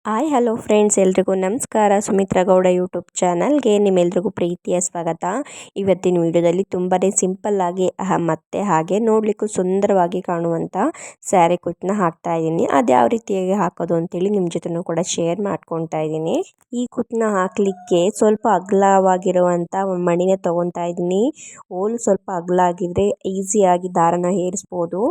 Hi hello friends, ಎಲ್ರಿಗೂ ನಮಸ್ಕಾರ. Sumitra Gowda YouTube ಚಾನಲ್ಗೆ ನಿಮ್ಮೆಲ್ರಿಗೂ ಪ್ರೀತಿಯ ಸ್ವಾಗತ. ಇವತ್ತಿನ ವಿಡಿಯೋದಲ್ಲಿ ತುಂಬಾ ಸಿಂಪಲ್ ಆಗಿ ಮತ್ತು ಹಾಗೆ ನೋಡಲಿಕ್ಕೂ ಸುಂದರವಾಗಿ ಕಾಣುವಂಥ ಸ್ಯಾರಿ ಕುಚ್ಚನ್ನ ಹಾಕ್ತಾ ಇದ್ದೀನಿ. ಅದು ಯಾವ ರೀತಿಯಾಗಿ ಹಾಕೋದು ಅಂತೇಳಿ ನಿಮ್ಮ ಜೊತೆನೂ ಕೂಡ ಶೇರ್ ಮಾಡ್ಕೊತಾ ಇದ್ದೀನಿ. ಈ ಕುಚ್ಚನ್ನ ಹಾಕಲಿಕ್ಕೆ ಸ್ವಲ್ಪ ಅಗಲವಾಗಿರುವಂಥ ಮಣಿನ ತೊಗೊತಾ ಇದ್ದೀನಿ. ಹೋಲು ಸ್ವಲ್ಪ ಅಗಲ ಆಗಿದ್ರೆ ಈಸಿಯಾಗಿ ದಾರನ ಏರಿಸ್ಬೋದು.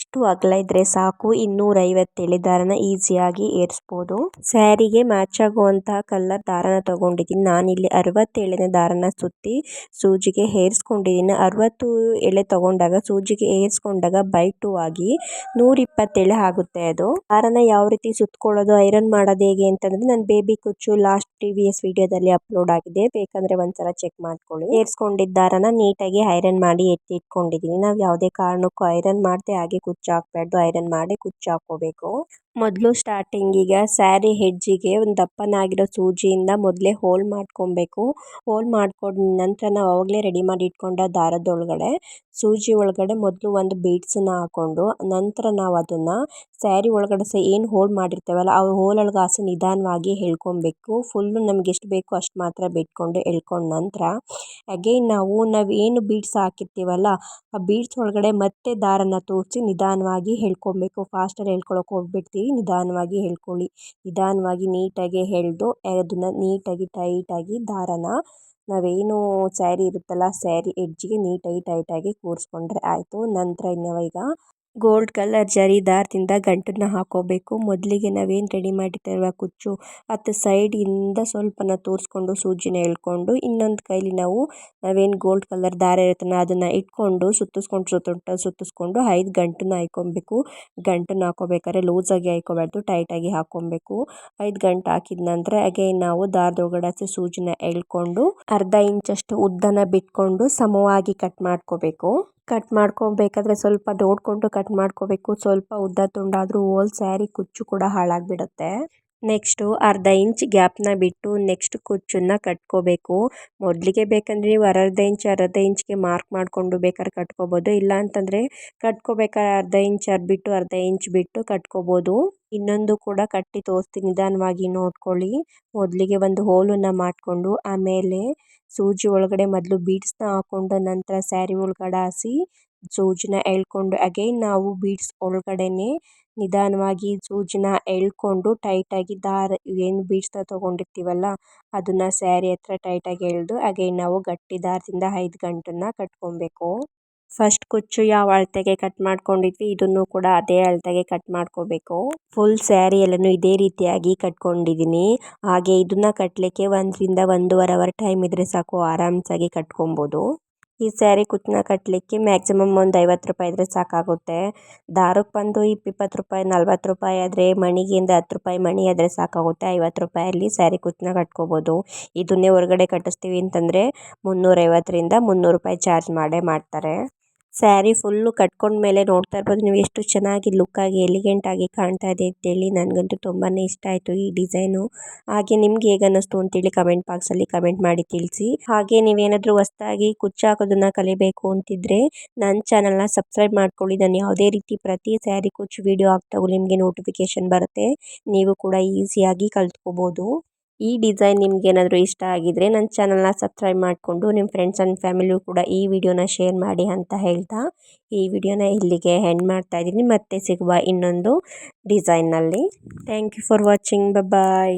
ಇಷ್ಟು ಅಗಲ ಇದ್ರೆ ಸಾಕು, 250 ಎಳೆ ದಾರನ ಈಸಿಯಾಗಿ ಏರಿಸ್ಬೋದು. ಸ್ಯಾರಿಗೆ ಮ್ಯಾಚ್ ಆಗುವಂತಹ ಕಲರ್ ದಾರನ ತಗೊಂಡಿದ್ದೀನಿ. ನಾನಿಲ್ಲಿ 60 ಎಳೆನ ದಾರನ ಸುತ್ತಿ ಸೂಜಿಗೆ ಹೇರಿಸ್ಕೊಂಡಿದ್ದೀನಿ. 60 ಎಳೆ ತಗೊಂಡಾಗ ಸೂಜಿಗೆ ಏರಿಸ್ಕೊಂಡಾಗ ಬೈ 2 ಆಗಿ 120 ಎಳೆ ಆಗುತ್ತೆ. ಅದು ದಾರನ ಯಾವ ರೀತಿ ಸುತ್ಕೊಳ್ಳೋದು, ಐರನ್ ಮಾಡೋದು ಹೇಗೆ ಅಂತಂದ್ರೆ ನಾನು ಬೇಬಿ ಕುಚ್ಚು ಲಾಸ್ಟ್ ಪ್ರೀವಿಯಸ್ ವಿಡಿಯೋದಲ್ಲಿ ಅಪ್ಲೋಡ್ ಆಗಿದೆ, ಬೇಕಂದ್ರೆ ಒಂದ್ಸಲ ಚೆಕ್ ಮಾಡ್ಕೊಳ್ಳಿ. ಏರಿಸ್ಕೊಂಡಿದ್ದ ದಾರನ ನೀಟಾಗಿ ಐರನ್ ಮಾಡಿ ಎತ್ತಿಟ್ಕೊಂಡಿದ್ದೀನಿ. ನಾವು ಯಾವುದೇ ಕಾರಣಕ್ಕೂ ಐರನ್ ಮಾಡದೆ ಹಾಗೆ ಕುಚ್ಚು ಹಾಕ್ಬಾರ್ದು, ಐರನ್ ಮಾಡಿ ಕುಚ್ಚು ಹಾಕೋಬೇಕು. ಮೊದಲು ಸ್ಟಾರ್ಟಿಂಗಿಗೆ ಸ್ಯಾರಿ ಹೆಡ್ಜಿಗೆ ಒಂದು ದಪ್ಪನಾಗಿರೋ ಸೂಜಿಯಿಂದ ಮೊದಲೇ ಹೋಲ್ ಮಾಡ್ಕೊಬೇಕು. ಹೋಲ್ ಮಾಡ್ಕೊಂಡ ನಂತರ ನಾವು ಅವಾಗಲೇ ರೆಡಿ ಮಾಡಿ ಇಟ್ಕೊಂಡ ದಾರದೊಳಗಡೆ ಸೂಜಿ ಒಳಗಡೆ ಮೊದಲು ಒಂದು ಬೀಡ್ಸನ್ನ ಹಾಕೊಂಡು ನಂತರ ನಾವು ಅದನ್ನು ಸ್ಯಾರಿ ಒಳಗಡೆ ಏನು ಹೋಲ್ ಮಾಡಿರ್ತೇವಲ್ಲ ಆ ಹೋಲ್ ಒಳಗೆ ಹಾಸಿ ನಿಧಾನವಾಗಿ ಎಳ್ಕೊಬೇಕು. ಫುಲ್ಲು ನಮ್ಗೆ ಎಷ್ಟು ಬೇಕೋ ಅಷ್ಟು ಮಾತ್ರ ಬಿಟ್ಕೊಂಡು ಎಳ್ಕೊಂಡ ನಂತರ ಅಗೈನ್ ನಾವು ಏನು ಬೀಡ್ಸ್ ಹಾಕಿರ್ತೀವಲ್ಲ ಆ ಬೀಡ್ಸ್ ಒಳಗಡೆ ಮತ್ತೆ ದಾರನ ತೋರಿಸಿ ನಿಧಾನವಾಗಿ ಎಳ್ಕೊಬೇಕು. ಫಾಸ್ಟಲ್ಲಿ ಎಳ್ಕೊಳಕ್ಕೆ ಹೋಗ್ಬಿಡ್ತೀವಿ, ನಿಧಾನವಾಗಿ ಎಳ್ಕೊಳ್ಳಿ. ನಿಧಾನವಾಗಿ ನೀಟಾಗಿ ಎಳೆದು ಅದನ್ನು ನೀಟಾಗಿ ಟೈಟಾಗಿ ದಾರನ ನಾವೇನು ಸ್ಯಾರಿ ಇರುತ್ತಲ್ಲ ಸ್ಯಾರಿ ಎಡ್ಜಿಗೆ ನೀಟಾಗಿ ಟೈಟಾಗಿ ಕೂರಿಸ್ಕೊಂಡ್ರೆ ಆಯಿತು. ನಂತರ ಈಗ ಗೋಲ್ಡ್ ಕಲರ್ ಜರಿ ದಾರದಿಂದ ಗಂಟನ್ನ ಹಾಕೋಬೇಕು. ಮೊದಲಿಗೆ ನಾವೇನು ರೆಡಿ ಮಾಡಿರ್ತೇವೆ ಕುಚ್ಚು ಮತ್ತು ಸೈಡಿಂದ ಸ್ವಲ್ಪನ ತೋರಿಸ್ಕೊಂಡು ಸೂಜಿನ ಎಳ್ಕೊಂಡು ಇನ್ನೊಂದು ಕೈಲಿ ನಾವೇನು ಗೋಲ್ಡ್ ಕಲರ್ ದಾರ ಇರುತ್ತಲ್ಲ ಅದನ್ನು ಇಟ್ಕೊಂಡು ಸುತ್ತಿಸ್ಕೊಂಡು 5 ಗಂಟನ್ನ ಹಾಕೊಬೇಕು. ಗಂಟನ್ನ ಹಾಕೋಬೇಕಾದ್ರೆ ಲೂಸಾಗಿ ಹಾಕೋಬಾರ್ದು, ಟೈಟಾಗಿ ಹಾಕೊಬೇಕು. 5 ಗಂಟು ಹಾಕಿದ ನಂತರ ಅಗೈನ್ ನಾವು ದಾರದೊಳಗಡೆ ಸೂಜಿನ ಎಳ್ಕೊಂಡು ಅರ್ಧ ಇಂಚಷ್ಟು ಉದ್ದನ ಬಿಟ್ಕೊಂಡು ಸಮವಾಗಿ ಕಟ್ ಮಾಡ್ಕೋಬೇಕು. ಕಟ್ ಮಾಡ್ಕೊಬೇಕಾದ್ರೆ ಸ್ವಲ್ಪ ನೋಡಿಕೊಂಡು ಕಟ್ ಮಾಡ್ಕೋಬೇಕು. ಸ್ವಲ್ಪ ಉದ್ದ ತುಂಡಾದರೂ ಹೋಲ್ ಸ್ಯಾರಿ ಕುಚ್ಚು ಕೂಡ ಹಾಳಾಗಿಬಿಡುತ್ತೆ. ನೆಕ್ಸ್ಟು ಅರ್ಧ ಇಂಚ್ ಗ್ಯಾಪ್ನ ಬಿಟ್ಟು ನೆಕ್ಸ್ಟ್ ಕುಚ್ಚನ್ನ ಕಟ್ಕೋಬೇಕು. ಮೊದಲಿಗೆ ಬೇಕಂದರೆ ನೀವು ಅರ್ಧ ಇಂಚ್ಗೆ ಮಾರ್ಕ್ ಮಾಡಿಕೊಂಡು ಬೇಕಾದ್ರೆ ಕಟ್ಕೋಬೋದು. ಇಲ್ಲ ಅಂತಂದರೆ ಕಟ್ಕೋಬೇಕಾದ್ರೆ ಅರ್ಧ ಇಂಚ್ ಬಿಟ್ಟು ಕಟ್ಕೋಬೋದು. ಇನ್ನೊಂದು ಕೂಡ ಕಟ್ಟಿ ತೋರಿಸ್ತೀನಿ, ನಿಧಾನವಾಗಿ ನೋಡ್ಕೊಳ್ಳಿ. ಮೊದಲಿಗೆ ಒಂದು ಹೋಲನ್ನು ಮಾಡಿಕೊಂಡು ಆಮೇಲೆ ಸೂಜಿ ಒಳಗಡೆ ಮೊದಲು ಬೀಡ್ಸ್ನ ಹಾಕ್ಕೊಂಡು ನಂತರ ಸ್ಯಾರಿ ಒಳಗಡೆ ಹಾಸಿ ಸೂಜಿನ ಎಳ್ಕೊಂಡು ಅಗೈನ್ ನಾವು ಬೀಡ್ಸ್ ಒಳಗಡೆನೆ ನಿಧಾನವಾಗಿ ಸೂಜಿನ ಎಳ್ಕೊಂಡು ಟೈಟಾಗಿ ದಾರ ಏನು ಬೀಡ್ಸ್ನ ತೊಗೊಂಡಿರ್ತೀವಲ್ಲ ಅದನ್ನು ಸ್ಯಾರಿ ಹತ್ರ ಟೈಟಾಗಿ ಎಳೆದು ಅಗೈನ್ ನಾವು ಗಟ್ಟಿ ದಾರದಿಂದ 5 ಗಂಟನ್ನ ಕಟ್ಕೊಬೇಕು. ಫಸ್ಟ್ ಕುಚ್ಚು ಯಾವ ಅಳತೆಗೆ ಕಟ್ ಮಾಡ್ಕೊಂಡಿದ್ವಿ ಇದನ್ನು ಕೂಡ ಅದೇ ಅಳತೆಗೆ ಕಟ್ ಮಾಡ್ಕೋಬೇಕು. ಫುಲ್ ಸ್ಯಾರಿ ಎಲ್ಲನೂ ಇದೇ ರೀತಿಯಾಗಿ ಕಟ್ಕೊಂಡಿದ್ದೀನಿ. ಹಾಗೆ ಇದನ್ನು ಕಟ್ಟಲಿಕ್ಕೆ 1 ರಿಂದ 1.5 ಅವರ್ ಟೈಮ್ ಇದ್ದರೆ ಸಾಕು, ಆರಾಮ್ಸಾಗಿ ಕಟ್ಕೊಬೋದು. ಈ ಸ್ಯಾರಿ ಕುಚ್ಚನ್ನ ಕಟ್ಟಲಿಕ್ಕೆ ಮ್ಯಾಕ್ಸಿಮಮ್ ಒಂದು 50 ರೂಪಾಯಿ ಇದ್ದರೆ ಸಾಕಾಗುತ್ತೆ. ದಾರಕ್ಕೆ ಬಂದು 20 ರೂಪಾಯಿ 40 ರೂಪಾಯಿ ಆದರೆ ಮಣಿಗೆಯಿಂದ 10 ರೂಪಾಯಿ ಮಣಿ ಆದರೆ ಸಾಕಾಗುತ್ತೆ. 50 ರೂಪಾಯಲ್ಲಿ ಸ್ಯಾರಿ ಕುಚ್ಚನ್ನ ಕಟ್ಕೋಬೋದು. ಇದನ್ನೇ ಹೊರಗಡೆ ಕಟ್ಟಿಸ್ತೀವಿ ಅಂತಂದರೆ 350 ರಿಂದ 300 ರೂಪಾಯಿ ಚಾರ್ಜ್ ಮಾಡ್ತಾರೆ. ಸ್ಯಾರಿ ಫುಲ್ಲು ಕಟ್ಕೊಂಡ್ಮೇಲೆ ನೋಡ್ತಾ ಇರ್ಬೋದು ನೀವು ಎಷ್ಟು ಚೆನ್ನಾಗಿ ಲುಕ್ಕಾಗಿ ಎಲಿಗೆಂಟಾಗಿ ಕಾಣ್ತಾ ಇದೆ ಅಂತೇಳಿ. ನನಗಂತೂ ತುಂಬಾ ಇಷ್ಟ ಆಯಿತು ಈ ಡಿಸೈನು. ಹಾಗೆ ನಿಮ್ಗೆ ಹೇಗೆ ಅನ್ನಿಸ್ತು ಅಂತೇಳಿ ಕಮೆಂಟ್ ಬಾಕ್ಸಲ್ಲಿ ಕಮೆಂಟ್ ಮಾಡಿ ತಿಳಿಸಿ. ಹಾಗೆ ನೀವೇನಾದರೂ ಹೊಸ್ದಾಗಿ ಕುಚ್ಚು ಹಾಕೋದನ್ನು ಕಲಿಬೇಕು ಅಂತಿದ್ರೆ ನನ್ನ ಚಾನಲ್ನ ಸಬ್ಸ್ಕ್ರೈಬ್ ಮಾಡ್ಕೊಳ್ಳಿ. ನಾನು ಯಾವುದೇ ರೀತಿ ಪ್ರತಿ ಸ್ಯಾರಿ ಕುಚ್ಚು ವಿಡಿಯೋ ಹಾಕ್ತಾಗೂ ನಿಮಗೆ ನೋಟಿಫಿಕೇಷನ್ ಬರುತ್ತೆ. ನೀವು ಕೂಡ ಈಸಿಯಾಗಿ ಕಲ್ತ್ಕೋಬೋದು. ಈ ಡಿಸೈನ್ ನಿಮ್ಗೆ ಏನಾದರೂ ಇಷ್ಟ ಆಗಿದ್ರೆ ನನ್ನ ಚಾನಲ್ನ ಸಬ್ಸ್ಕ್ರೈಬ್ ಮಾಡಿಕೊಂಡು ನಿಮ್ಮ ಫ್ರೆಂಡ್ಸ್ ಆ್ಯಂಡ್ ಫ್ಯಾಮಿಲಿಯೂ ಕೂಡ ಈ ವಿಡಿಯೋನ ಶೇರ್ ಮಾಡಿ ಅಂತ ಹೇಳ್ತಾ ಈ ವಿಡಿಯೋನ ಇಲ್ಲಿಗೆ ಎಂಡ್ ಮಾಡ್ತಾ ಇದ್ದೀನಿ. ಮತ್ತೆ ಸಿಗುವ ಇನ್ನೊಂದು ಡಿಸೈನ್ನಲ್ಲಿ. Thank you for watching. Bye.